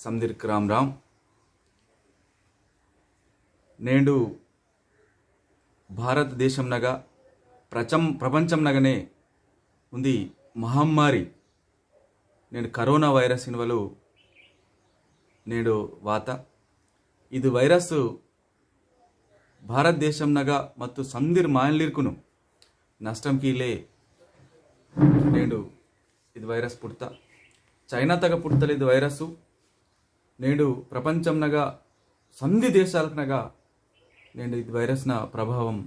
समदीर्क राम राम నేడు భారతదేశంనగా ప్రపంచంనగానే ఉంది మహమ్మారి నేడు కరోనా వైరస్ ఇన్వలు నేడు వాత ఇది వైరస్ భారతదేశంనగా ಮತ್ತು ಸಂದಿರ್ ಮಾಯಲಿರ್ಕುನು ನಷ್ಟಂ ಕೀಲೆ నేడు ఇది వైరస్ పుడతా చైనా తగ పుడతలు ఇది వైరస్ నేడు ప్రపంచంనగా సంధి దేశాలకునగా నేను ఇది వైరస్న ప్రభావం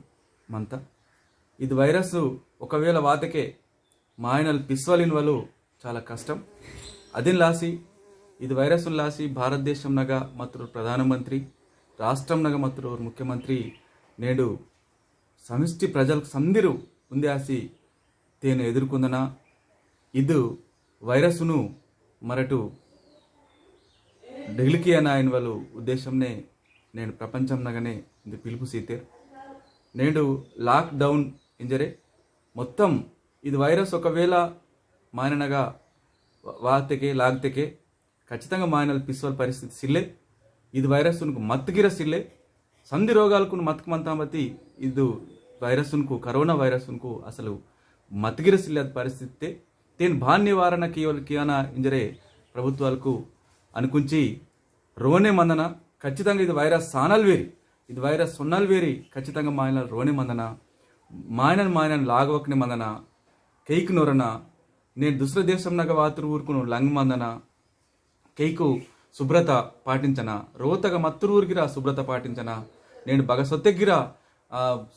మంత ఇది వైరస్ ఒకవేళ వాతకే మాయనల్ పిస్వలిన్వలు చాలా కష్టం అదిన్లాసి ఇది వైరస్ లాసి భారతదేశంనగా ಮತ್ತು ప్రధానమంత్రి రాష్ట్రంనగా ಮತ್ತು ముఖ్యమంత్రి నేడు సమిష్టి ప్రజలకు సందిరు ఉందాసి తేను ఎదుర్కొందన ఇది వైరస్ను మరటు డెలికి అయినవలు ఉద్దేశంనే నేను ప్రపంచంనగానే ఇది పిలుపు సీతే నేడు లాక్డౌన్ ఇంజరే మొత్తం ఇది వైరస్ ఒకవేళ మాయనగా వాతకే లాగ్తకే ఖచ్చితంగా మాయనలు పిస్వల్ పరిస్థితి సిల్లే ఇది వైరస్కు మత్తుగిర సిల్లే సంధి రోగాలకు మత్తుకుమంతామతి ఇది వైరస్కు కరోనా వైరస్కు అసలు మత్తుగిర సిల్లే పరిస్థితి తేను బాన్ నివారణ కియానా ఇంజరే ప్రభుత్వాలకు అనుకుంచి రోనే మందన ఖచ్చితంగా ఇది వైరస్ సానల్వేరి ఇది వైరస్ సొన్నల్వేరి ఖచ్చితంగా మాయన రోనే మందన మాయనను లాగవకని మందన కేక్ నొరన నేను దుసర దేశంనగా వాతురు ఊరుకును లంగ్ మందన కేకు శుభ్రత పాటించన రోతగా మత్తురు ఊరికిరా శుభ్రత పాటించన నేను బగ సొత్తెగ్గిరా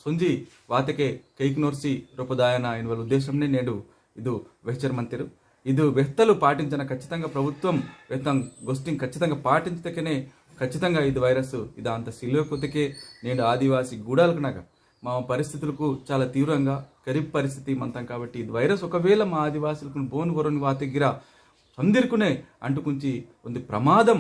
సొంజి వాతకే కేక్ నొర్సి రూపదాయన ఇన్వల ఉద్దేశంనే నేడు ఇది వెహచర్మంతిరు ఇది వెత్తలు పాటించిన ఖచ్చితంగా ప్రభుత్వం వెత్తం గోష్ఠిని ఖచ్చితంగా పాటించటకనే ఖచ్చితంగా ఇది వైరస్ ఇది అంత సిల్వకొతకే నేను ఆదివాసి గూడాలకునగా మా పరిస్థితులకు చాలా తీవ్రంగా గరీబ్ పరిస్థితి మంతం కాబట్టి ఇది వైరస్ ఒకవేళ మా ఆదివాసులకు బోన్ గొరని వాతగిర సందిర్కునే అంటుకుంచి ఉంది ప్రమాదం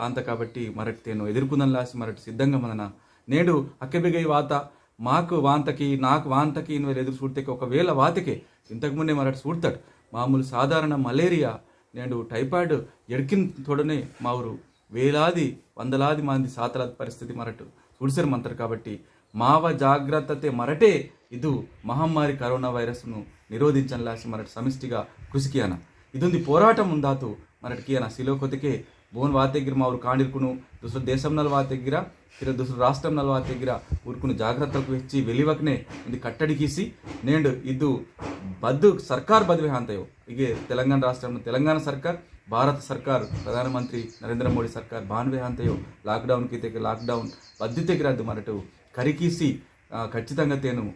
అంత కాబట్టి మరటి తేను ఎదుర్కొందని లాసి మరటి సిద్ధంగా మనన నేడు అక్కబిగై వాత మాకు వాంతకి నాకు వాంతకి ఇన్వెల్ ఎదురు చూడితే ఒకవేళ వాతకే ఇంతకుముందే మరటి చూడతాడు మామూలు సాధారణ మలేరియా నేడు టైఫాయిడ్ ఎడికిన తోడనే మా ఊరు వేలాది వందలాది మంది సాతలాది పరిస్థితి మరటు చూడిసారు మంతరు కాబట్టి మావ జాగ్రత్తతే మరటే ఇది మహమ్మారి కరోనా వైరస్ను నిరోధించలాసి మరటి సమిష్టిగా కృషికి అన ఇది పోరాటం ఉందాతు మరటికి అన సిలోకొతికే బోన్ వాతెగ్గిర మా ఊరు కాండిర్కును దుసరు దేశం నల్ వాతెగ్గిర फिर दूसरे राष्ट्र नलवातेगिरा ऊरकुन जाग्रतలకు వెచ్చి వెలివకనే ఇది కట్టడికిసి నేడు ఇది బద్దు సర్కార్ బద్వే అంతయో ఇగే తెలంగాణ రాష్ట్రంలో తెలంగాణ సర్కార్ భారత సర్కార్ ప్రధానమంత్రి నరేంద్ర మోడీ సర్కార్ బాన్వే అంతయో లాక్డౌన్ కి తెగ లాక్డౌన్ బద్దితెగిరద్దు మరటు కరికిసి ఖచ్చితంగా తేను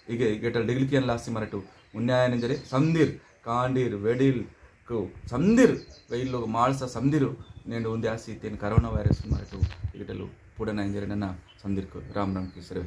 ఇగే గెటల్ డిగ్లికియన్ లాసి మరటు ఉన్యాయనంజరే సందిర్ కాండిర్ వెడిల్ కు సందిర్ వెయిల్లో మాల్స సందిరు నేను ఉంది ఆసి తేను కరోనా వైరస్ మరటు ఇగటలు పూడన ఇంజరన సందిర్కు రామ్ రామ్ కి సర్వే